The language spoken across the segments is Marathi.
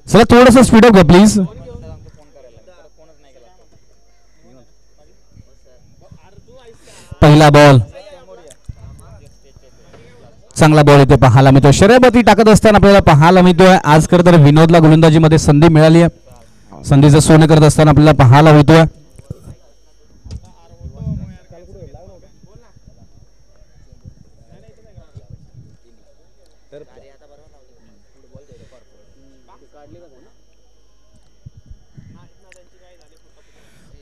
चला थोडंसं स्पीडअप घ्या प्लीज. पहिला बॉल, चांगला बॉल इथे पाहायला मिळतोय. शर्यती टाकत असताना आपल्याला पाहायला मिळतोय. आज खरं तर विनोदला गोलंदाजीमध्ये संधी मिळाली आहे. संधीचं सोनं करत असताना आपल्याला पाहायला मिळतोय.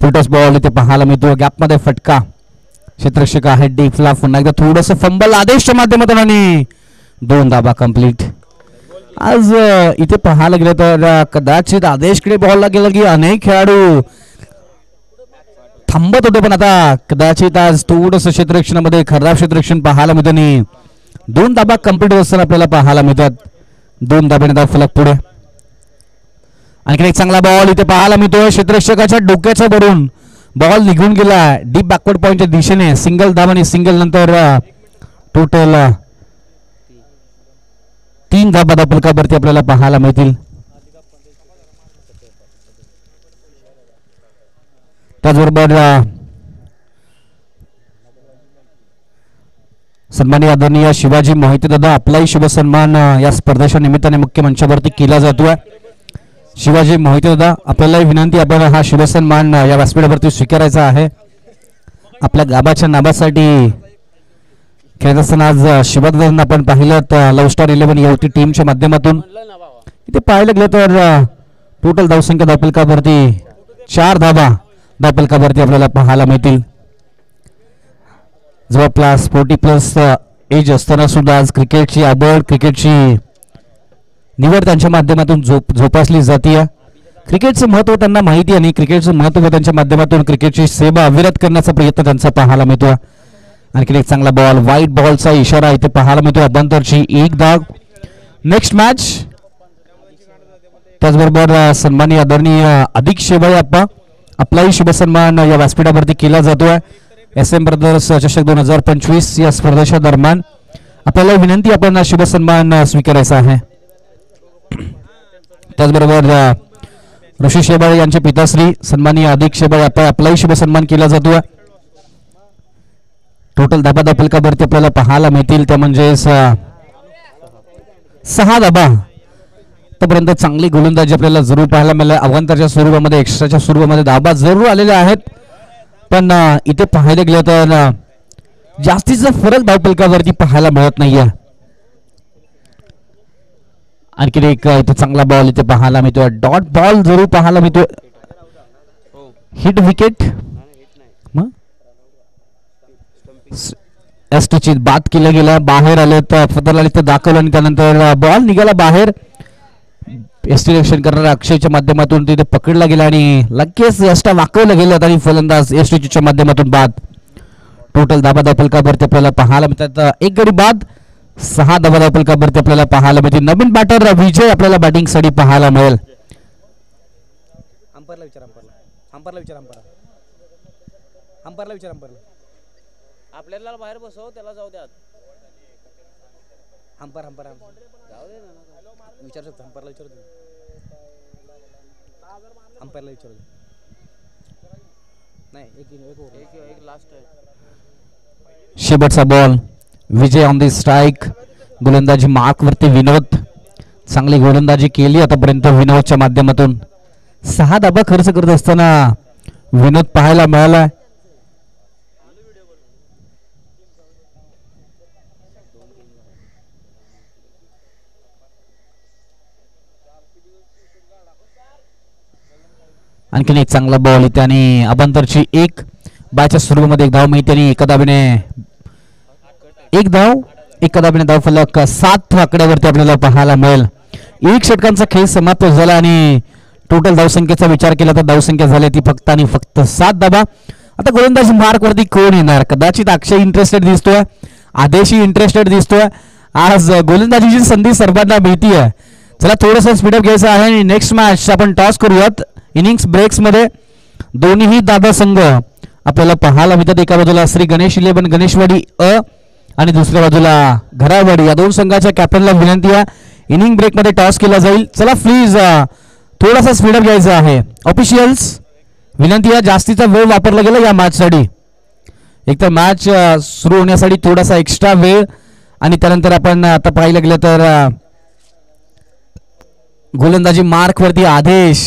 फुटस बॉल इथे पाहायला मिळतोय. गॅपमध्ये फटका, क्षेत्ररक्षक आहे डीपला. पुन्हा एकदा थोडंसं फंबल आदेशच्या माध्यमातून आणि 2 धाबा कंप्लीट. आज इथे पाहायला गेलं तर कदाचित आदेशकडे बॉलला गेलं की अनेक खेळाडू थांबत होते, पण आता कदाचित आज थोडंसं क्षेत्ररक्षणामध्ये खराब क्षेत्ररक्षण पाहायला मिळतं आणि 2 धाबा कंप्लीट असताना आपल्याला पाहायला मिळतात. 2 धाब्याने फलक पुढे. आणखी एक चांगला बॉल इथे पाहायला मिळतोय. क्षेत्ररक्षकाच्या डोक्याच्या वरून बॉल निघून गेला डीप बॅकवर्ड पॉइंटच्या दिशेने. सिंगल धाब आणि सिंगल नंतर टोटल 3 धाबा फलकावरती आपल्याला पाहायला मिळतील. त्याचबरोबर सन्माननीय आदरणीय शिवाजी मोहिते दादा आपलाही शुभ सन्मान या स्पर्धेच्या निमित्ताने मुख्य मंचावरती केला जातोय. शिवाजी मोहिते दादा आपल्यालाही विनंती, आपण हा शुभ सन्मान या व्यासपीठावरती स्वीकारायचा आहे. आपल्या गावाच्या नावासाठी खेळत असताना आज शिवादादांना आपण पाहिलं तर लव्ह स्टार 11 युवती टीमच्या माध्यमातून इथे पाहायला गेलं तर टोटल धावसंख्या धावफलकावरती 4 धाबा धावफलकावरती आपल्याला पाहायला मिळतील. जवळपास 40+ एज असताना सुद्धा आज क्रिकेटची आवड, क्रिकेटची निवड त्यांच्या माध्यमातून जोपासली जाते. क्रिकेटचं महत्त्व त्यांना माहिती आणि क्रिकेटचं महत्त्व त्यांच्या माध्यमातून क्रिकेटची सेवा अविरत करण्याचा प्रयत्न त्यांचा पाहायला मिळतो. आणखी एक चांगला बॉल, व्हाईट बॉलचा इशारा इथे पाहायला मिळतो. अभ्यंतरची 1 धाव. Next match. त्याचबरोबर सन्माननीय आदरणीय अधिक शेवाळे आप्पा आपलाही शुभ सन्मान या व्यासपीठावरती केला जातोय. SM ब्रदर्स चषक 2025 या स्पर्धेच्या दरम्यान आपल्याला विनंती, आपण शुभ सन्मान स्वीकारायचा आहे. त्याचबरोबर ऋषी शेबाळे यांचे पिताश्री सन्माननीय अधिक शेबाळे आपलाही शुभ सन्मान केला जातोय. टोटल धाबा फलकावरती आपल्याला पाहायला मिळतील त्या म्हणजे 6 धाबा. आतापर्यंत चांगली गोलंदाजी आपल्याला जरूर पाहायला मिळाली. अवांतरच्या स्वरूपामध्ये, एक्स्ट्राच्या स्वरूपामध्ये धाबा जरूर आलेल्या आहेत, पण इथे पाहायला गेलं तर जास्तीचा फरक धावफलकावरती पाहायला मिळत नाहीये. आणखी एक इथे चांगला बॉल इथे पाहायला मिळतोय. डॉट बॉल जरूर पाहायला मिळतोय. हिट विकेट एसटीची बाद केलं गेलं. बाहेर आले तर फतरला इथे दाखवलं आणि त्यानंतर बॉल निघाला बाहेर. एसटी रक्षण करणाऱ्या अक्षयच्या माध्यमातून तिथे पकडला गेला आणि लगेच एसटा वाकवलं गेलं आणि फलंदाज एसटीच्या माध्यमातून बाद. टोटल धाबा फलकावरती आपल्याला पाहायला मिळतात. 1 गडी बाद, 6 धाबा फलकावरती आपल्याला पाहायला मिळतील. नवीन बॅटर विजय आपल्याला बॅटिंगसाठी पाहायला मिळेल. आपल्याला बाहेर बसव, त्याला जाऊ द्या. हंपर जाऊ दे ना, विचार शकतो. हंपरला विचारू दे, हंपरला विचारू दे. नाही, एक लास्ट आहे. शेवटचा ball, Vijay on the strike. गोलंदाजी मार्क वरती विनोद. चांगली गोलंदाजी केली आतापर्यंत विनोदच्या माध्यमातून. 6 धाबा खर्च करत असताना विनोद पाहायला मिळाला. आणखीन एक चांगला बॉल इथे आणि अभ्यंतरची 1 बायच्या स्वरूपामध्ये 1 धाव मिळते आणि एका धावेने 1 धाव, एका धावेने धाव फलक 7 आकड्यावरती आपल्याला पाहायला मिळेल. 1 षटकांचा खेळ समाप्त झाला आणि टोटल धावसंख्येचा विचार केला तर धावसंख्या झाली ती फक्त आणि फक्त 7 धाबा. आता गोलंदाज मार्क वरती कोण येणार? कदाचित अक्षय इंटरेस्टेड दिसतोय, आदेशी इंटरेस्टेड दिसतोय. आज गोलंदाजीची संधी सर्वांना मिळतीये. चला थोडंसं स्पीडअप घ्यायचं आहे आणि नेक्स्ट मॅच आपण टॉस करूयात. इनिंग्स ब्रेक्स मध्ये दोन्ही दादा संघ आपल्याला पाहायला मिळतात. एका बाजूला श्री गणेश 11 गणेशवाडी अ आणि दुसऱ्या बाजूला घरावाडी. या 2 संघाच्या कॅप्टनला विनंती आहे इनिंग ब्रेकमध्ये टॉस केला जाईल. चला प्लीज थोडासा स्पीडअप घ्यायचा आहे. ऑफिशियल्स विनंती आहे, जास्तीचा वेळ वापरला गेला या मॅचसाठी. एकतर मॅच सुरू होण्यासाठी थोडासा एक्स्ट्रा वेळ आणि त्यानंतर आपण आता पाहिलं गेलं तर गोलंदाजी मार्कवरती आदेश,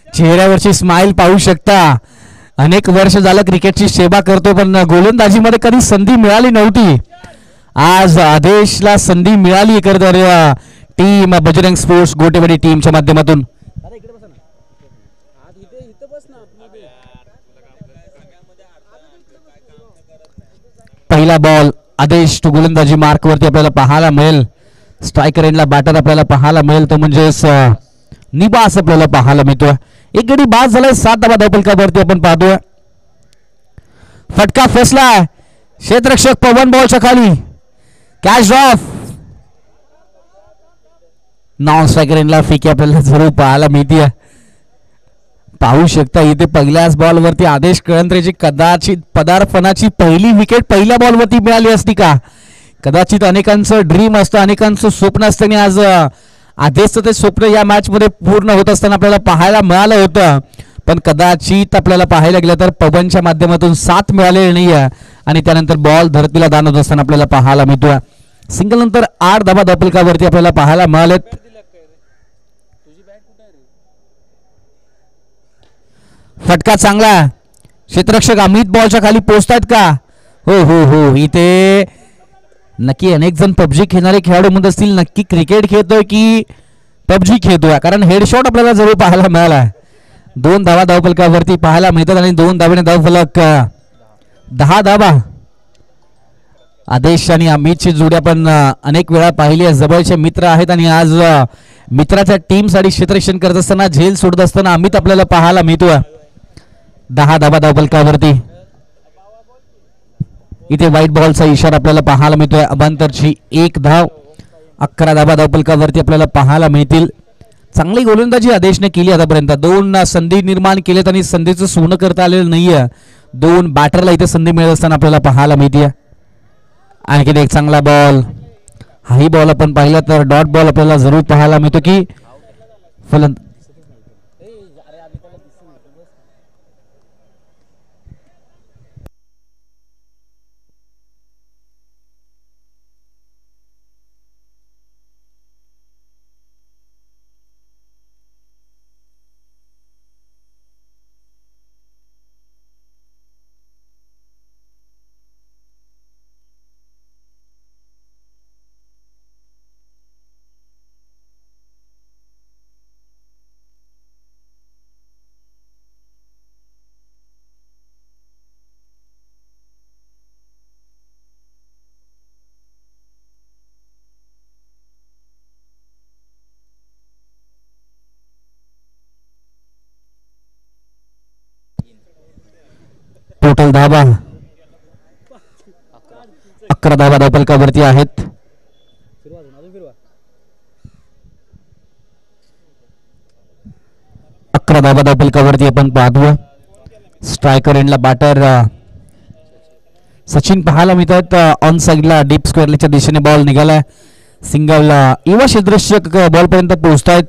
चेहऱ्यावरची स्माइल पाहू शकता. अनेक वर्ष झालं क्रिकेटची सेवा करतो पण गोलंदाजीमध्ये कधी संधी मिळाली नव्हती. आज आदेशला संधी मिळाली तर टीम बजरंग स्पोर्ट्स गोटेवाडी टीमच्या माध्यमातून. पहिला बॉल आदेश टू गोलंदाजी मार्कवरती आपल्याला पाहायला मिळेल. स्ट्रायकर एंडला बॅटर आपल्याला पाहायला मिळेल तो म्हणजेच निबास आपल्याला पाहायला मिळतोय. एक गडी बाद झालाय. 7 धावा धावफलकावरती आपण पाहतोय. फटका फसलाय. क्षेत्ररक्षक पवन बॉलच्या खाली. Catch of. नॉन स्ट्रायकर एंडला फेकी आपल्याला जरूर पाहायला मिळते. पाहू शकता इथे पहिल्याच बॉलवरती आदेश कळंत्रेची कदाचित पदार्पणाची पहिली विकेट पहिल्या बॉलवरती मिळाली असती का? कदाचित अनेकांचं ड्रीम असतं, अनेकांचं स्वप्न असतं आणि आज आदेशचं ते स्वप्न या मॅच मध्ये पूर्ण होत असताना आपल्याला पाहायला मिळालं होतं. पण कदाचित आपल्याला पाहायला गेलं तर पवनच्या माध्यमातून साथ मिळालेली नाही आहे आणि त्यानंतर बॉल धरतीला दान होत असताना आपल्याला पाहायला मिळतोय. सिंगल नंतर 8 धावा धावफलकावरती आपल्याला पाहायला मिळालेत. फटका चांगला. क्षेत्ररक्षक अमित बॉलच्या खाली पोहोचतायत का? हो हो हो. इथे नक्की अनेक जण पबजी खेळणारे खेळाडू म्हणत असतील नक्की क्रिकेट खेळतोय की पबजी खेळतोय, कारण हेडशॉट आपल्याला जरूर पाहायला मिळाला. 2 धावा धावफलकावरती पाहायला मिळतात आणि 2 धावेने धावफलक 10 धावा. आदेश आणि अमितची जोडी आपण अनेक वेळा पाहिली आहे. जवळचे मित्र आहेत आणि आज मित्राच्या टीमसाठी क्षेत्ररक्षण करत असताना झेल सोडत असताना अमित आपल्याला पाहायला मिळतोय. 10 धावा धावफलकावरती. इथे व्हाईट बॉलचा इशारा आपल्याला पाहायला मिळतोय. अबांतरची 1 धाव. 11 धावा धावफलकावरती आपल्याला पाहायला मिळतील. चांगली गोलंदाजी आदेशने केली आतापर्यंत. 2 संधी निर्माण केलेत आणि संधीचं सोनं करता आलेलं नाहीये. 2 बॅटरला इथे संधी मिळत असताना आपल्याला पाहायला मिळते. आणखी एक चांगला बॉल. हाही बॉल आपण पाहिला तर डॉट बॉल आपल्याला जरूर पाहायला मिळतो की फलंदाज टोटल धावा 11 धावा धावफलकावरती आहेत. धावा धावफलकावरती आपण पाहतो. स्ट्रायकर एंडला बॅटर सचिन पाहायला मिळतात. ऑन साइडला डीप स्क्वेअरच्या दिशेने बॉल निघालाय. सिंगल युवा क्षेत्ररक्षक बॉल पर्यंत पोहोचतायत.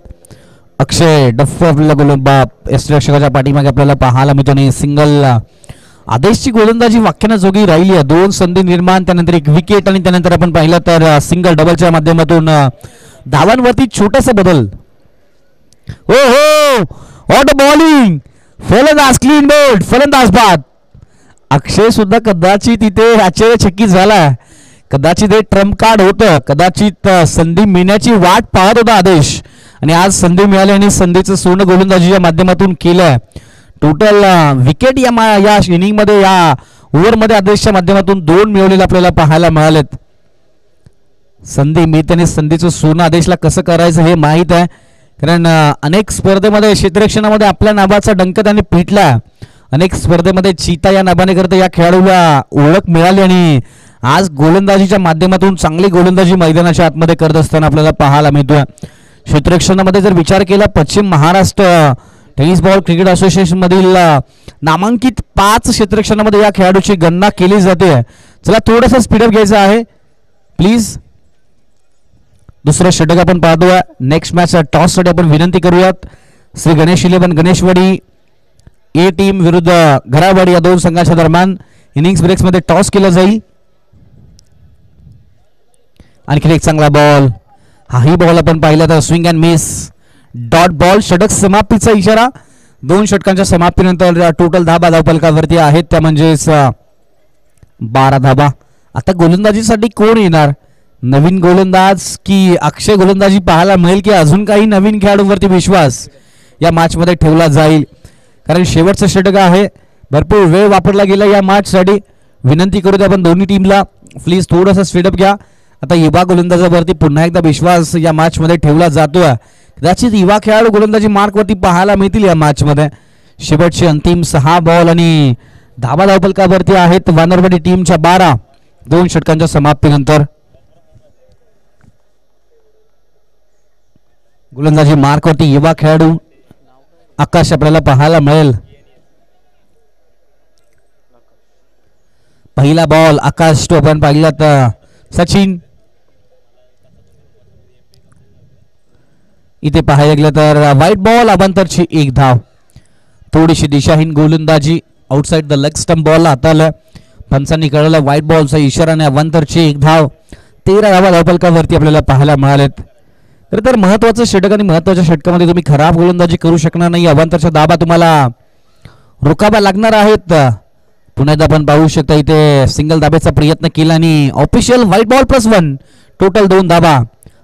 अक्षय डफ्फे आपल्याला गोलंदाज क्षेत्ररक्षकाच्या पाठीमागे आपल्याला पाहायला मिळतो आणि सिंगल. आदेशची गोलंदाजी वाक्यानं जोगी राहिली आहे. 2 संधी निर्माण, त्यानंतर 1 विकेट आणि त्यानंतर आपण पाहिलं तर सिंगल डबलच्या माध्यमातून धावांवरती छोटासा बदल. हो हो. What bowling. फलंदाज क्लीन बोल्ड. फलंदाज बाद. अक्षय सुद्धा कदाचित इथे आश्चर्यचकित झाला. कदाचित हे ट्रम्प कार्ड होतं. कदाचित संधी मिळण्याची वाट पाहत होता आदेश आणि आज संधी मिळाली आणि संधीचं सोनं गोलंदाजीच्या माध्यमातून केलंय. टोटल विकेट या इनिंग मध्ये या ओव्हरमध्ये आदेशच्या माध्यमातून 2 मिळवलेले आपल्याला पाहायला मिळालेत. संधी मिळताना संधीचं सोनं आदेशला कसं करायचं हे माहीत आहे, कारण अनेक स्पर्धेमध्ये क्षेत्ररक्षणामध्ये आपल्या नावाचा डंक त्याने पिटला. अनेक स्पर्धेमध्ये चीता या नावाने करता या खेळाडूला ओळख मिळाली आणि आज गोलंदाजीच्या माध्यमातून चांगली गोलंदाजी मैदानाच्या आतमध्ये करत असताना आपल्याला पाहायला मिळतोय. क्षेत्ररक्षणामध्ये जर विचार केला पश्चिम Maharashtra tennis ball cricket association मधील नामांकित 5 क्षेत्ररक्षणामध्ये या खेळाडूची गणना केली जाते. चला थोडंसं स्पीडअप घ्यायचं आहे प्लीज. दुसरं षटक आपण पाहतोय. नेक्स्ट मॅच टॉस साठी आपण विनंती करूयात. श्री गणेश 11 गणेशवाडी ए टीम विरुद्ध घरावाडी या दोन संघाच्या दरम्यान इनिंग्स ब्रेक्स मध्ये टॉस केला जाईल. आणखी एक चांगला बॉल. हाही बॉल आपण पाहिला तर swing and miss dot ball. षटक समाप्तीचा इशारा. 2 षटकांच्या समाप्तीनंतर टोटल धाबा धावफलकावरती आहेत त्या म्हणजेच 12 धाबा. आता गोलंदाजीसाठी कोण येणार? नवीन गोलंदाज की अक्षय गोलंदाजी पाहायला मिळेल की अजून काही नवीन खेळाडूंवरती विश्वास या मॅच मध्ये ठेवला जाईल? कारण शेवटचं षटक आहे. भरपूर वेळ वापरला गेला या मॅच साठी. विनंती करू आपण दोन्ही टीमला प्लीज थोडंसं स्पीडअप घ्या. आता युवा गोलंदाजावरती पुन्हा एकदा विश्वास या मॅच मध्ये ठेवला जातोय. कदाचित युवा खेळाडू गोलंदाजी मार्कवरती पाहायला मिळतील या मॅच मध्ये. शेवटचे अंतिम 6 बॉल आणि धाबा धावफलकावरती आहेत वानरवाडी टीमच्या 12 2 षटकांच्या समाप्तीनंतर. गोलंदाजी मार्कवरती युवा खेळाडू आकाश आपल्याला पाहायला मिळेल. पहिला बॉल आकाश तो आपण पाहिला तर सचिन. इथे पाहायला गेलं तर व्हाईट बॉल अबांतरची 1 धाव. थोडीशी दिशाहीन गोलंदाजी outside the leg stump ball हाताला पंचांनी कळलं व्हाईट बॉलचा इशारा आणि अबांतरची 1 धाव. 13 धावा धावफलकावरती आपल्याला पाहायला मिळालेत. तर महत्वाचं षटक आणि महत्वाच्या षटकामध्ये तुम्ही खराब गोलंदाजी करू शकणार नाही. अबांतरच्या धाबा तुम्हाला रोखाव्या लागणार आहेत. पुन्हा एकदा आपण पाहू शकता इथे सिंगल धाब्याचा प्रयत्न केला आणि ऑफिशियल व्हाईट बॉल +1 टोटल 2 धाबा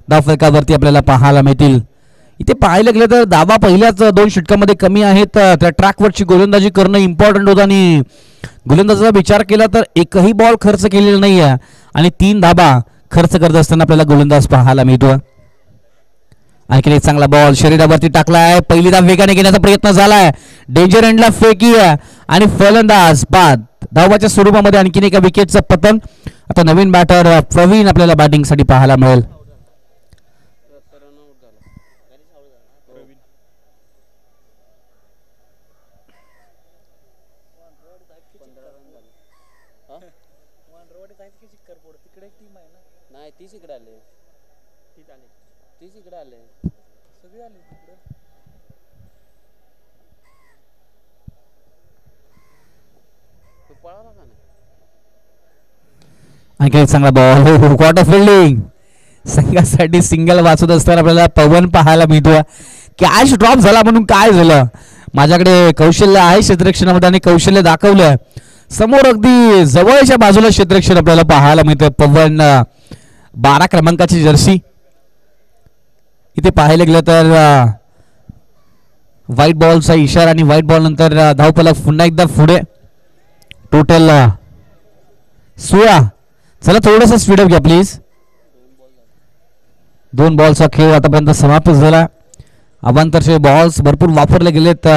धावफलकावरती आपल्याला पाहायला मिळतील. इथे पाहायला गेलं तर धाबा पहिल्याच 2 षटकामध्ये कमी आहेत. त्या ट्रॅकवरची गोलंदाजी करणं इम्पॉर्टंट होतं आणि गोलंदाजाचा विचार केला तर एकही बॉल खर्च केलेला नाही आहे आणि 3 धाबा खर्च करत असताना आपल्याला गोलंदाज पाहायला मिळतो. आणखी एक चांगला बॉल शरीरावरती टाकलाय. पहिली धाव वेगाने घेण्याचा प्रयत्न झालाय. डेंजर एंडला फेकी आणि फलंदाज बाद. धावाच्या स्वरूपामध्ये आणखीन एका विकेटचं पतन. आता नवीन बॅटर प्रवीण आपल्याला बॅटिंगसाठी पाहायला मिळेल. नाही 30 इकडे आले. 30 इकडे आले. सगळे आले तिकडे. पळाला का नाही? आणखी एक चांगला बॉल. क्वार्टर फिल्डिंग संघासाठी सिंगल वाचत असताना आपल्याला पवन पाहायला मिळतो. कॅच ड्रॉप झाला म्हणून काय झालं? माझ्याकडे कौशल्य आहे क्षेत्ररक्षणामध्ये आणि कौशल्य दाखवलं. समोर अगदी जवळच्या बाजूला क्षेत्ररक्षण आपल्याला पाहायला मिळतं. पवन 12 क्रमांकाची जर्सी. इथे पाहायला गेलं तर व्हाईट बॉलचा इशारा आणि व्हाईट बॉल नंतर धावफलक पुन्हा एकदा पुढे. टोटल 16. चला थोडंसं स्पीडअप घ्या प्लीज. 2 बॉलचा खेळ आतापर्यंत समाप्त झाला. अबांतरचे बॉल्स भरपूर वापरले गेलेत.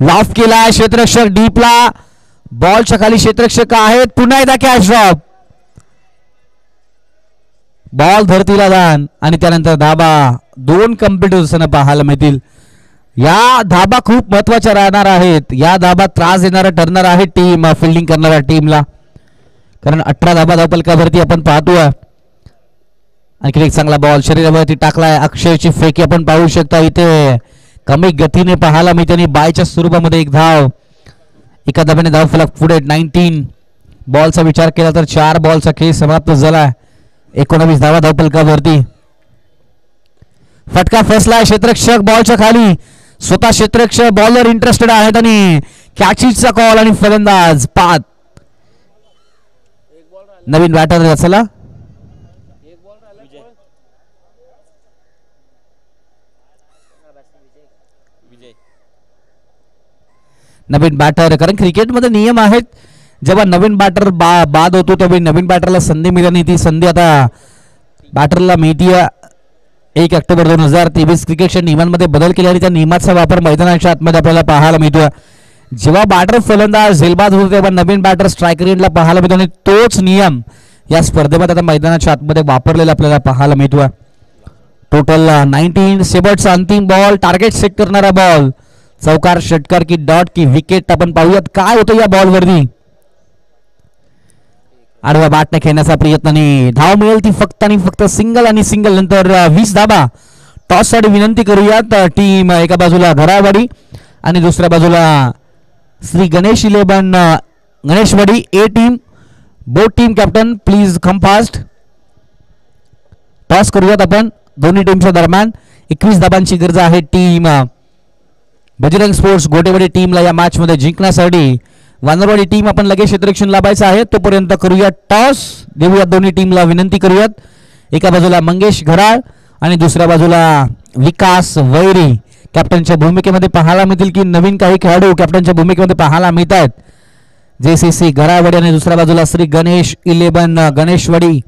लॉफ केला क्षेत्ररक्षक डीपला. बॉलच्या खाली क्षेत्ररक्षक आहेत. पुन्हा एकदा कॅच ड्रॉप. बॉल धरतीला दान आणि त्यानंतर धाबा 2 कंप्लीट होताना पाहायला मिळतील. या धाबा खूप महत्वाच्या राहणार आहेत. या धाबा त्रास देणारा ठरणार आहे टीम फिल्डिंग करणाऱ्या टीमला. कारण 18 धाबा धावफलकावरती आपण पाहतोय. आणखी एक चांगला बॉल शरीरावरती टाकलाय. अक्षयची फेकी आपण पाहू शकता. इथे कमी गतीने पाहायला मिळते आणि बायच्या स्वरूपामध्ये 1 धाव. एका धाब्याने धावफलक पुढे. 19 बॉलचा विचार केला तर 4 बॉलचा खेळ समाप्त झाला. 19 धावा धावफलकावरती. फटका फसला. क्षेत्ररक्षक बॉलच्या खाली. स्वतः क्षेत्ररक्षक बॉलर इंटरेस्टेड आहेत आणि कॅचीचा कॉल आणि फलंदाज बाद. नवीन बॅटर चला. नवीन बॅटर. कारण क्रिकेटमध्ये नियम आहेत. जेव्हा नवीन बॅटर बाद होतो तेव्हा नवीन बॅटरला संधी मिळत नाही. ती संधी आता बॅटरला मिळते. 1 ऑक्टोबर 2023 क्रिकेटच्या नियमांमध्ये बदल केले आणि त्या नियमाचा वापर मैदानाच्या आतमध्ये आपल्याला पाहायला मिळतो. जेव्हा बॅटर फलंदाज झेलबाद होतो तेव्हा नवीन बॅटर स्ट्रायकर एंडला पाहायला मिळतो आणि तोच नियम या स्पर्धेमध्ये आता मैदानाच्या आतमध्ये वापरलेला आपल्याला पाहायला मिळतो. टोटल 19. शेवटचा अंतिम बॉल. टार्गेट सेट करणारा बॉल. चौकार षटकार की डॉट की विकेट आपण पाहूयात काय होतं या बॉलवरती. आडव्या बाटने खेळण्याचा प्रयत्न आणि धाव मिळेल ती फक्त आणि फक्त सिंगल आणि सिंगल नंतर 20 धाबा. टॉस साठी विनंती करूयात टीम एका बाजूला घरावाडी आणि दुसऱ्या बाजूला Shri Ganesh 11 Ganeshwadi A team. Both team captain please come fast. Toss करूयात आपण दोन्ही टीमच्या दरम्यान. 21 धाबांची गरज आहे टीम बजरंग स्पोर्ट्स गोटेवाडी टीमला या मॅच मध्ये जिंकण्यासाठी. वानरवाडी टीम आपण लगेच क्षेत्ररक्षण लाभायचं आहे तोपर्यंत करूयात टॉस. देऊयात दोन्ही टीमला विनंती करूयात. एका बाजूला मंगेश घराळ आणि दुसऱ्या बाजूला विकास वैरी कॅप्टनच्या भूमिकेमध्ये पाहायला मिळतील की नवीन काही खेळाडू कॅप्टनच्या भूमिकेमध्ये पाहायला मिळत आहेत. JCC घरावाडी आणि दुसऱ्या बाजूला श्री गणेश 11 गणेशवाडी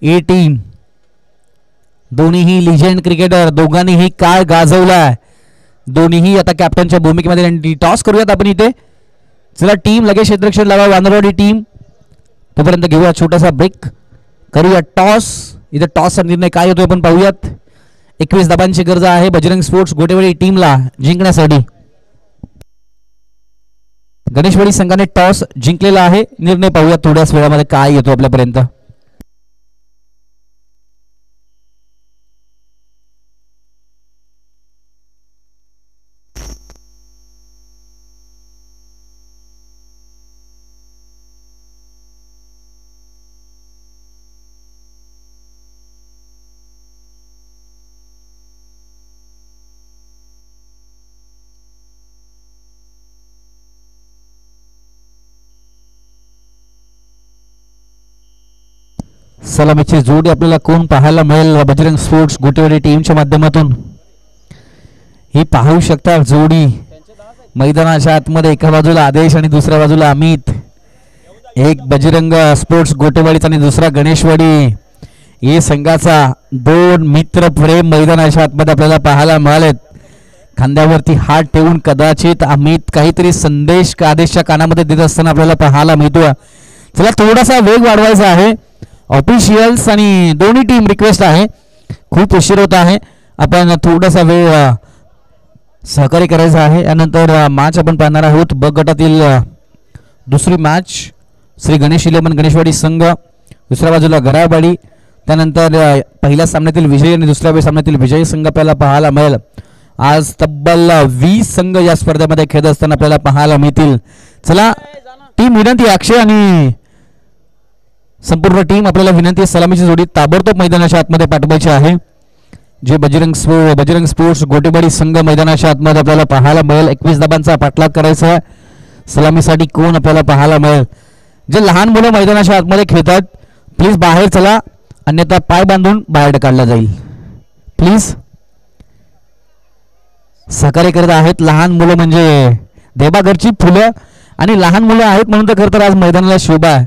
ए टीम. दोन्हीही लिजेंड क्रिकेटर, दोघांनीही काळ गाजवलाय. दोन्हीही आता कॅप्टनच्या भूमिकेमध्ये. टॉस करूयात आपण इथे. चला टीम लगेच क्षेत्ररक्षण लावा वानरवाडी टीम. तोपर्यंत घेऊया छोटासा ब्रेक. करूया टॉस. इथे टॉसचा निर्णय काय होतोय आपण पाहूयात. 21 धाबांची गरज आहे बजरंग स्पोर्ट्स गोटेवाडी टीमला जिंकण्यासाठी. गणेशवाडी संघाने टॉस जिंकलेला आहे. निर्णय पाहूया थोड्याच वेळामध्ये काय येतो आपल्यापर्यंत. सलामीची जोडी आपल्याला कोण पाहायला मिळेल बजरंग स्पोर्ट्स गोटेवाडी टीमच्या माध्यमातून. ही पाहू शकता जोडी मैदानाच्या आतमध्ये. एका बाजूला आदेश आणि दुसऱ्या बाजूला अमित. एक बजरंग स्पोर्ट्स गोटेवाडीचा आणि दुसरा गणेशवाडी हे संघाचा. दोन मित्र प्रेम मैदानाच्या आतमध्ये आपल्याला पाहायला मिळालेत. खांद्यावरती हात ठेवून कदाचित अमित काहीतरी संदेश आदेशच्या कानामध्ये देत असताना आपल्याला पाहायला मिळतोय. चला थोडासा वेग वाढवायचा आहे. ऑफिशियल्स आणि दोन्ही टीम रिक्वेस्ट आहे. खूप उशीर होत आहे. आपण थोडासा वेळ सहकार्य करायचं आहे. यानंतर मॅच आपण पाहणार आहोत ब गटातील दुसरी मॅच. श्री गणेश 11 गणेशवाडी संघ दुसऱ्या बाजूला घरावाडी. त्यानंतर पहिल्या सामन्यातील विजयी आणि दुसऱ्या सामन्यातील विजयी संघ आपल्याला पाहायला मिळेल. आज तब्बल 20 संघ या स्पर्धेमध्ये खेळत असताना आपल्याला पाहायला मिळतील. चला टीम विनंती अक्षय आणि संपूर्ण टीम आपल्याला विनंती सलामीची जोडी ताबडतोब मैदानाच्या आतमध्ये पाठवायची आहे. जे बजरंग स्पोर्ट्स गोटेवाडी संघ मैदानाच्या आतमध्ये आपल्याला पाहायला मिळेल. 21 धाबांचा पाठलाग करायचा आहे. सलामीसाठी कोण आपल्याला पाहायला मिळेल. जे लहान मुलं मैदानाच्या आतमध्ये खेळतात प्लीज बाहेर चला, अन्यथा पाय बांधून बाहेर काढला जाईल. प्लीज सहकार्य करत आहेत. लहान मुलं म्हणजे देवाघरची फुलं आणि लहान मुलं आहेत म्हणून तर खरं तर आज मैदानाला शोभा आहे.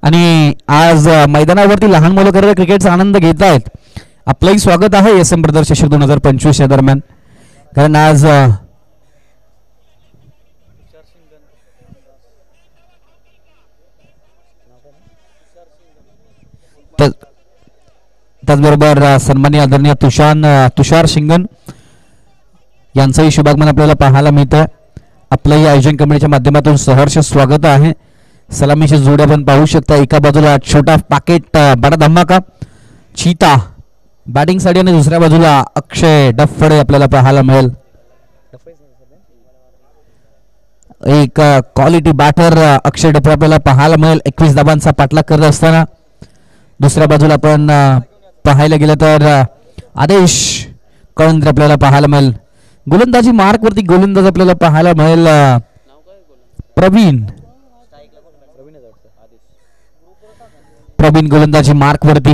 आणि आज मैदानावरती लहान मुलं खरं क्रिकेटचा आनंद घेत आहेत. आपलंही स्वागत आहे SM ब्रदर्स चषक 2025 या दरम्यान. कारण आज त्याचबरोबर सन्माननीय आदरणीय तुषार शिंगण यांचंही शुभागमन आपल्याला पाहायला मिळतं. आपलंही आयोजन कमिटीच्या माध्यमातून सहर्ष स्वागत आहे. सलामीची जोडी आपण पाहू शकता. एका बाजूला छोटा पाकेट बडा धमाका चीता बॅटिंग साठी आणि दुसऱ्या बाजूला अक्षय डफडे आपल्याला पाहायला मिळेल. एक क्वालिटी बॅटर अक्षय डफडे आपल्याला पाहायला मिळेल 21 धाबांचा पाठलाग करत असताना. दुसऱ्या बाजूला आपण पाहायला गेलं तर आदेश कळंद्र आपल्याला पाहायला मिळेल. गोलंदाजी मार्क वरती गोलंदाज आपल्याला पाहायला मिळेल प्रवीण गोलंदाजी मार्क वरती.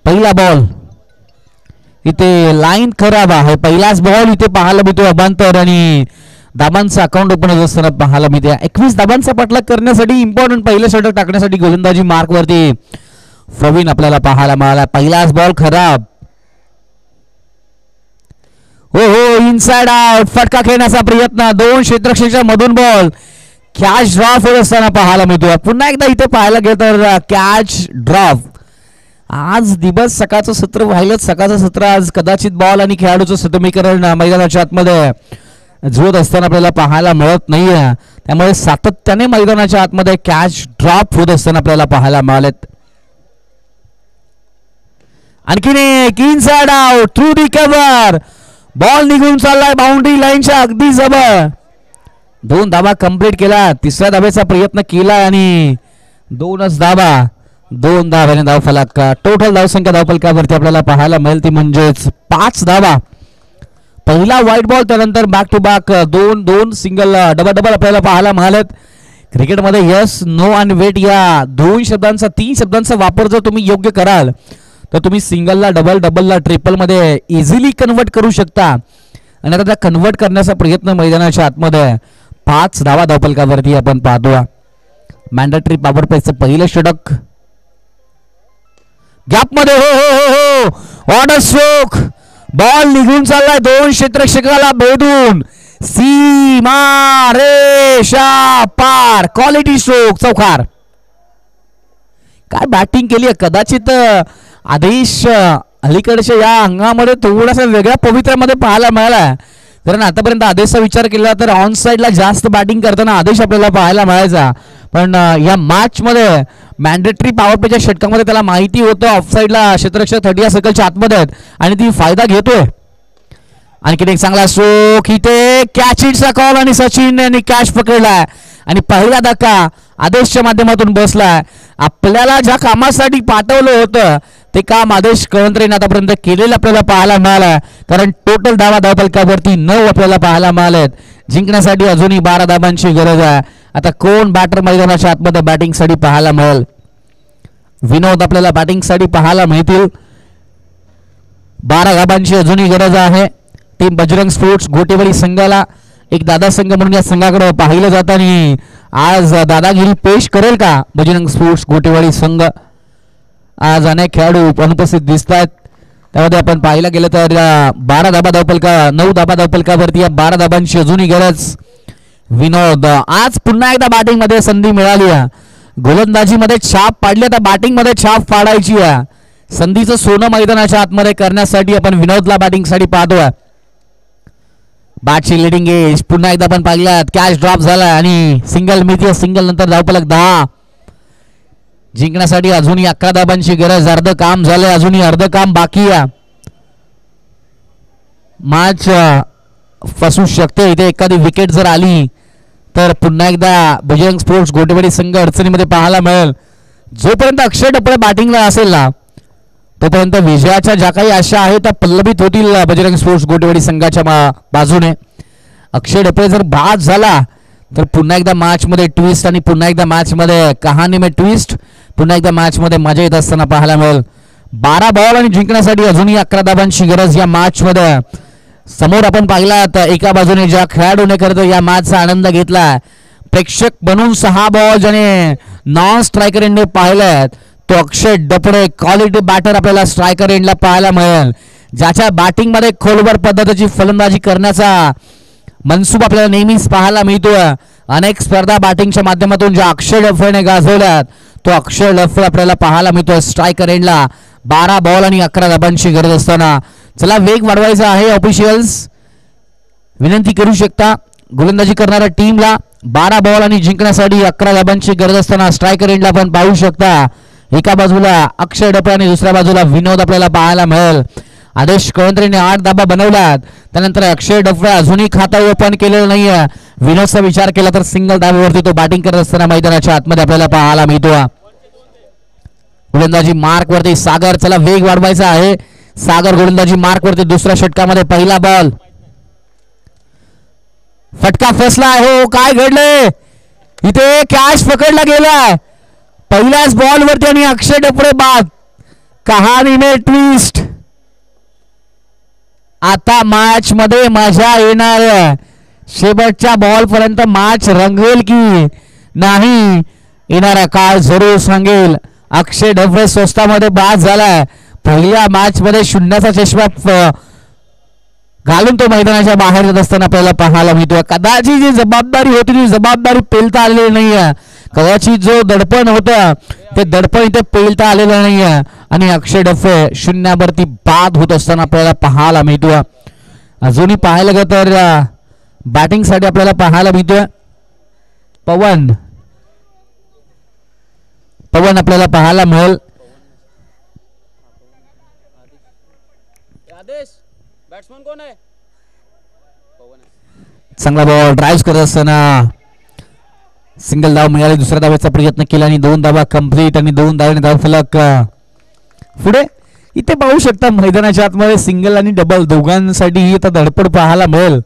पहिला बॉल इथे लाईन खराब आहे. पहिलाच बॉल इथे पाहायला मिळतो अभांतर आणि धाबांचं अकाउंट ओपन होत असताना पाहायला मिळते. 21 धाबांचा पाठलाग करण्यासाठी इम्पॉर्टंट पहिलं षटक टाकण्यासाठी गोलंदाजी मार्क वरती प्रवीण आपल्याला पाहायला मिळाला. पहिलाच बॉल खराब. हो इनसाइड आउट फटका खेळण्याचा प्रयत्न. 2 क्षेत्ररक्षकाच्या मधून बॉल कॅच ड्रॉप होत असताना पाहायला मिळतो. पुन्हा एकदा इथे पाहायला गेलं तर कॅच ड्रॉप. आज दिवस सकाळचं सत्र व्हायलं. सकाळचं सत्र आज कदाचित बॉल आणि खेळाडूचं समीकरण मैदानाच्या आतमध्ये जुळत असताना आपल्याला पाहायला मिळत नाहीये. त्यामुळे सातत्याने मैदानाच्या आतमध्ये कॅच ड्रॉप होत असताना आपल्याला पाहायला मिळालेत. आणखीन एक inside out through the cover. Ball निघून चाललाय बाउंड्री लाईनच्या अगदी जवळ. 2 धाबा कंप्लीट केला. तिसऱ्या धाब्याचा प्रयत्न केला आणि 2च धाबा. 2 धाब्याने धावफलक. टोटल धावसंख्या धावफलकावरती आपल्याला पाहायला मिळेल ती म्हणजेच 5 धाबा. पहिला व्हाईट बॉल त्यानंतर back to back 2 single double आपल्याला पाहायला मिळालेत. क्रिकेटमध्ये यस नो आणि वेट या 2 शब्दांचा 3 शब्दांचा वापर जर तुम्ही योग्य कराल तर तुम्ही सिंगलला डबलला ट्रिपलमध्ये इझिली कन्वर्ट करू शकता. आणि आता त्या कन्वर्ट करण्याचा प्रयत्न मैदानाच्या आतमध्ये 5 धावा धावफलकावरती आपण पाहतो. मॅन्डेटरी पॉवर प्लेचं पहिलं षटक गॅपमध्ये. हो हो हो हो ऑर्डर स्ट्रोक. बॉल निघून चाललाय 2 क्षेत्ररक्षकाला भेदून. सीमा रेषा पार. Quality stroke. चौकार. काय बॅटिंग केली आहे. कदाचित आदेश अलीकडच्या या अंगामध्ये थोडासा वेगळ्या पवित्र्यामध्ये पाहायला मिळाला. कारण आतापर्यंत आदेशचा विचार केला तर ऑन साईडला जास्त बॅटिंग करताना आदेश आपल्याला पाहायला मिळायचा. पण या मॅच मध्ये मॅन्डेटरी पॉवर प्लेच्या षटकामध्ये त्याला माहिती होतं ऑफ साईडला क्षेत्ररक्षक 30 सर्कलच्या आतमध्ये आहेत आणि ती फायदा घेतोय. आणखीन एक चांगला स्ट्रोक इथे. कॅच इटचा कॉल आणि सचिन यांनी कॅच पकडलाय आणि पहिला धक्का आदेशच्या माध्यमातून बसलाय. आपल्याला ज्या कामासाठी पाठवलं होतं ते काम आदेश कळंत्रेने आतापर्यंत केलेलं आपल्याला पाहायला मिळालं. कारण टोटल धावा धावफलकावरती 9 आपल्याला पाहायला मिळालेत. जिंकण्यासाठी अजूनही 12 धावांची गरज आहे. आता कोण बॅटर मैदानाच्या आतमध्ये बॅटिंगसाठी पाहायला मिळेल. विनोद आपल्याला बॅटिंगसाठी पाहायला मिळतील. 12 धावांची अजूनही गरज आहे. टीम बजरंग स्पोर्ट्स गोटेवाडी संघाला एक दादा संघ म्हणून या संघाकडे पाहिलं जातं आणि आज दादागिरी पेश करेल का बजरंग स्पोर्ट्स गोटेवाडी संघ. आज अनेक खेळाडू अनुपस्थित दिसत आहेत. त्यामध्ये आपण पाहायला गेलं तर 12 धाबा धावफलका 9 धाबा धावफलकावरती या 12 धाबांची अजूनही गरज. विनोद आज पुन्हा एकदा बॅटिंग मध्ये संधी मिळाली आहे. गोलंदाजीमध्ये छाप पाडली आता बॅटिंग मध्ये छाप पाडायची आहे. संधीचं सोनं मैदानाच्या आतमध्ये करण्यासाठी आपण विनोदला बॅटिंगसाठी पाहतोय. बॅटची लिडिंग एज पुन्हा एकदा आपण पाहिल्यात. कॅच ड्रॉप झाला आणि सिंगल मिळते. सिंगल नंतर धावफलक 10. जिंकण्यासाठी अजूनही 11 धाबांची गरज. अर्ध काम झालंय अजूनही अर्ध काम बाकी आहे. मॅच फसू शकते इथे. एखादी विकेट जर आली तर पुन्हा एकदा बजरंग स्पोर्ट्स गोटेवाडी संघ अडचणीमध्ये पाहायला मिळेल. जोपर्यंत अक्षय डपळे बॅटिंगला असेल ना तोपर्यंत विजयाच्या ज्या काही आशा आहेत त्या पल्लवित होतील बजरंग स्पोर्ट्स गोटेवाडी संघाच्या बाजूने. अक्षय डपळे जर बाद झाला तर पुन्हा एकदा मॅच मध्ये ट्विस्ट आणि पुन्हा एकदा मॅच मध्ये कहाणी में ट्विस्ट. पुन्हा एकदा मॅच मध्ये मजा येत असताना पाहायला मिळेल. 12 बॉल आणि जिंकण्यासाठी अजूनही 11 धाबांची गरज या मॅच मध्ये. समोर आपण पाहिला तर एका बाजूने ज्या खेळाडूने करतो या मॅचचा आनंद घेतला. प्रेक्षक बनून 6 बॉल ज्याने नॉन स्ट्रायकर एंडने पाहिलेत तो अक्षय डपळे. क्वालिटी बॅटर आपल्याला स्ट्रायकर एंडला पाहायला मिळेल. ज्याच्या बॅटिंग मध्ये खोलवर पद्धतीची फलंदाजी करण्याचा मनसूब आपल्याला नेहमीच पाहायला मिळतोय. अनेक स्पर्धा बॅटिंगच्या माध्यमातून ज्या अक्षय डफळेने गाजवल्यात तो अक्षय डफळ आपल्याला पाहायला मिळतोय स्ट्रायकर एंडला. 12 बॉल आणि 11 धाबांची गरज असताना चला वेग वाढवायचा आहे. ऑफिशियल्स विनंती करू शकता गोलंदाजी करणाऱ्या टीमला. 12 बॉल आणि जिंकण्यासाठी 11 धाबांची गरज असताना स्ट्रायकर एंडला आपण पाहू शकता. एका बाजूला अक्षय डपळे आणि दुसऱ्या बाजूला विनोद आपल्याला पाहायला मिळेल. आदेश कळंत्रेने 8 धाबा बनवल्यात. त्यानंतर अक्षय डफळे अजूनही खाता ओपन केलेलं नाहीये. विनोदचा विचार केला तर सिंगल धाब्यावरती तो बॅटिंग करत असताना मैदानाच्या आतमध्ये आपल्याला पाहायला मिळतो. गोलंदाजी मार्क वरती सागर. चला वेग वाढवायचा आहे. सागर गोलंदाजी मार्क वरती. दुसऱ्या षटकामध्ये पहिला बॉल. फटका फसला आहे. हो काय घडलंय इथे. कॅच पकडला गेलाय पहिल्याच बॉल वरती आणि अक्षय डफळे बाद. कहाणी में ट्विस्ट. आता मॅच मध्ये मजा येणार. शेवटच्या बॉल पर्यंत मॅच रंगेल की नाही येणारा काळ जरूर सांगेल. अक्षय डफळे स्वस्तामध्ये बाद झालाय. पहिल्या मॅच मध्ये शून्याचा चष्मा घालून तो मैदानाच्या बाहेर जात असताना आपल्याला पाहायला मिळतोय. कदाचित जी जबाबदारी होती ती जबाबदारी पेलता आलेली नाहीये. कदाचित जो दडपण होतं ते दडपण इथे पेलता आलेलं नाहीये आणि अक्षय डफळे शून्यावरती बाद होत असताना आपल्याला पाहायला मिळतोय. अजूनही पाहायला गेलं तर बॅटिंग साठी आपल्याला पाहायला मिळतोय पवन आपल्याला पाहायला मिळेल. आदेश बॅट्समन कोण आहे? पवन आहे. चांगला बॉल ड्राईव्ह करत असताना सिंगल धाव मिळाली. दुसऱ्या धावेचा प्रयत्न केला आणि 2 धावा कंप्लीट आणि 2 धावांनी धावफलक पुढे. इथे पाहू शकता मैदानाच्या आतमध्ये सिंगल आणि डबल दोघांसाठी आता धडपड पाहायला मिळेल.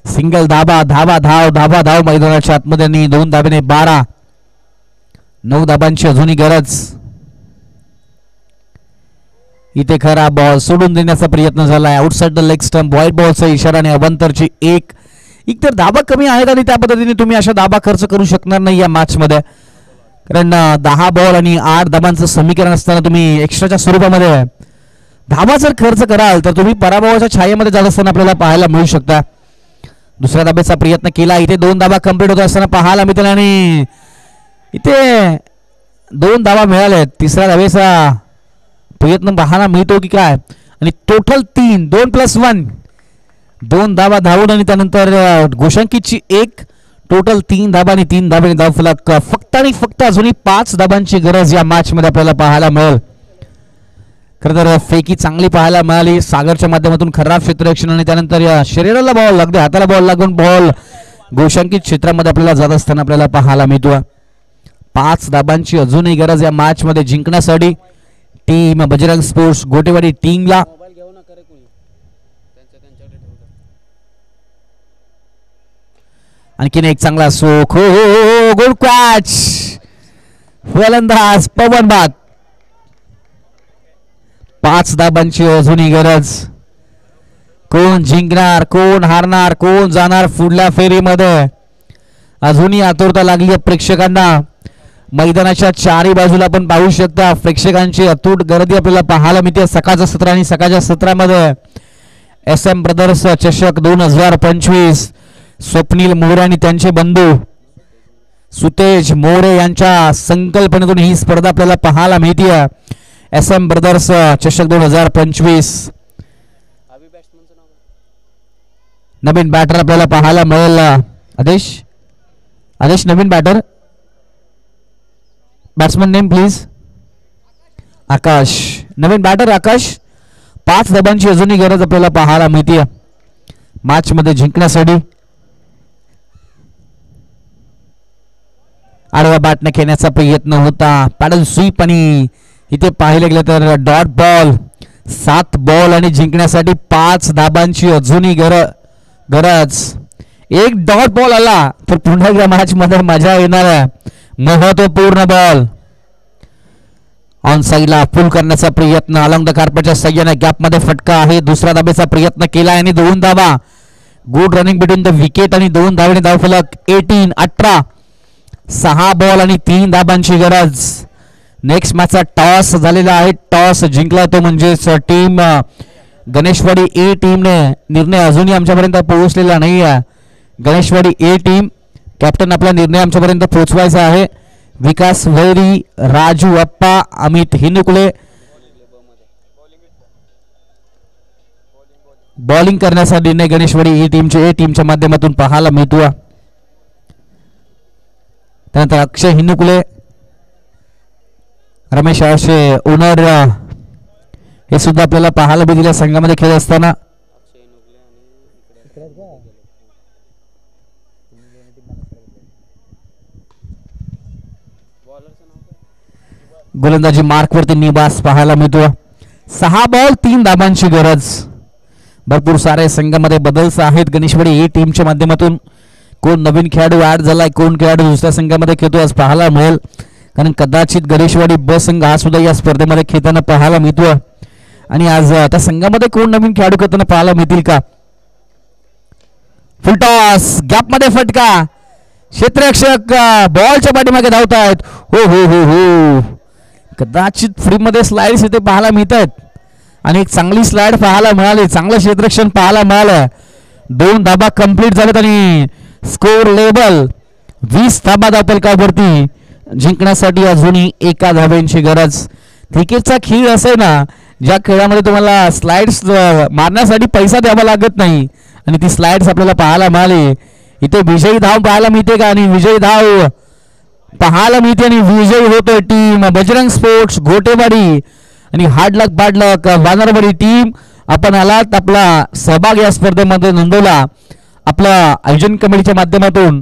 सिंगल धाबा धाबा धाव धाबा धाव मैदानाच्या आतमध्ये आणि 2 धाब्याने 12. 9 धाबांची अजूनही गरज. इथे खरा बॉल सोडून देण्याचा प्रयत्न झालाय. Outside the leg stump white बॉलचा इशारा आणि अवंतरची एक तर धाबा कमी आहेत आणि त्या पद्धतीने तुम्ही अशा धाबा खर्च करू शकणार नाही या मॅच मध्ये. कारण 10 बॉल आणि 8 धाबांचं समीकरण असताना तुम्ही एक्स्ट्राच्या स्वरूपामध्ये धाबा जर खर्च कराल तर तुम्ही पराभवाच्या छायेमध्ये जात असताना आपल्याला पाहायला मिळू शकता. दुसऱ्या धाब्याचा प्रयत्न केला. इथे 2 धाबा कंप्लीट होत असताना पाहायला मिळतील आणि इथे 2 धाबा मिळाल्यात. तिसऱ्या धाब्याचा प्रयत्न पाहायला मिळतो की काय आणि टोटल 3 2+1 2 धाबा धावून आणि त्यानंतर गोशांकीची 1 टोटल 3 धाबा आणि 3 धाबांनी धावफलक. फक्त आणि फक्त अजूनही 5 धाबांची गरज या मॅच मध्ये आपल्याला पाहायला मिळेल. खरं तर फेकी चांगली पाहायला मिळाली सागरच्या माध्यमातून. खराब क्षेत्ररक्षण आणि त्यानंतर या शरीराला बॉल लागते हाताला बॉल लागून बॉल गोशांकित क्षेत्रामध्ये आपल्याला जात असताना आपल्याला पाहायला मिळतो. 5 धाबांची अजूनही गरज या मॅच मध्ये जिंकण्यासाठी टीम बजरंग स्पोर्ट्स गोटेवाडी टीमला. मोबाईल घेऊ नका रे कोणी त्यांच्याकडे ठेवलं. आणखीन एक चांगला सोख हो गुड कॅच. फलंदाज पवन बाद. 5 धाबांची अजूनही गरज. कोण जिंकणार कोण हारणार कोण जाणार पुढल्या फेरीमध्ये अजूनही आतुरता लागली प्रेक्षकांना. मैदानाच्या चारही बाजूला आपण पाहू शकता प्रेक्षकांची अतूट गर्दी आपल्याला पाहायला मिळते. सकाळचं सत्र आणि सकाळच्या सत्रामध्ये SM ब्रदर्स चषक 2025 स्वप्नील मोरे आणि त्यांचे बंधू सुतेज मोरे यांच्या संकल्पनेतून ही स्पर्धा आपल्याला पाहायला मिळते. SM ब्रदर्स चषक 2025. नवीन बॅटर आपल्याला पाहायला मिळेल. आदेश नवीन batter. Batsman name please. Akash नवीन बॅटर आकाश. 5 धाबांची अजूनही गरज आपल्याला पाहायला मिळते मॅच मध्ये जिंकण्यासाठी. आडवा बॅटने खेळण्याचा प्रयत्न होता. पॅडल स्वीप आणि इथे पाहिले गेलं तर डॉट बॉल. 7 बॉल आणि जिंकण्यासाठी 5 धाबांची अजूनही गरज. एक डॉट बॉल आला तर पुन्हा एकदा मॅच मध्ये मजा येणार आहे. महत्वपूर्ण बॉल ऑन साईडला फुल करण्याचा प्रयत्न अलॉंग द कार्पेटच्या सहाय्याने गॅप मध्ये फटका आहे. दुसरा धाब्याचा प्रयत्न केला आणि 2 धाबा. Good running between the wicket आणि 2 धावेने धावफलक 18-18. 6 बॉल आणि 3 धाबांची गरज. नेक्स्ट मॅचचा टॉस झालेला आहे. टॉस जिंकला तो म्हणजेच टीम गणेशवाडी ए टीमने. निर्णय अजूनही आमच्यापर्यंत पोहोचलेला नाही आहे. गणेशवाडी ए टीम कॅप्टन आपला निर्णय आमच्यापर्यंत पोहोचवायचा आहे. विकास वैरी राजू अप्पा अमित हिनुकुले बॉलिंग करण्याचा निर्णय गणेशवाडी ए टीमच्या माध्यमातून पाहायला मिळतो. त्यानंतर अक्षय हिनुकुले रमेश आळशे ओनर हे सुद्धा आपल्याला पाहायला मिळाल्या संघामध्ये खेळत असताना. गोलंदाजी मार्कवरती निवास पाहायला मिळतो. 6 बॉल 3 धाबांची गरज. भरपूर सारे संघामध्ये बदल आहेत गणेशवाडी ए टीमच्या माध्यमातून. कोण नवीन खेळाडू ऍड झालाय कोण खेळाडू दुसऱ्या संघामध्ये खेळतो आज पाहायला मिळेल. कारण कदाचित गणेशवाडी ब संघ हा सुद्धा या स्पर्धेमध्ये खेळताना पाहायला मिळतो. आणि आज त्या संघामध्ये कोण नवीन खेळाडू खेळताना पाहायला मिळतील का. फुलटॉस गॅप मध्ये फटका. क्षेत्ररक्षक बॉलच्या पाठीमागे धावत आहेत. हो हो हो हो कदाचित फ्री मध्ये स्लाइड्स इथे पाहायला मिळत आहेत आणि एक चांगली स्लाइड पाहायला मिळाली. चांगलं क्षेत्ररक्षण पाहायला मिळालं. 2 धाबा कंप्लीट झालेत आणि स्कोर लेबल 20 धाबा धावफलकावरती. जिंकण्यासाठी अजूनही 1 धाब्यांची गरज. क्रिकेटचा खेळ असे ना ज्या खेळामध्ये तुम्हाला स्लाइड्स मारण्यासाठी पैसा द्यावा लागत नाही आणि ती स्लाइड्स आपल्याला पाहायला मिळाली. इथे विजयी धाव पाहायला मिळते का आणि विजयी धाव पाहायला मिळते आणि विजयी होतोय टीम बजरंग स्पोर्ट्स घोटेवाडी. आणि हार्ड लक बॅड लक वानरवाडी टीम आपण आलात आपला सहभाग या स्पर्धेमध्ये नोंदवला. आपल्या आयोजन कमिटीच्या माध्यमातून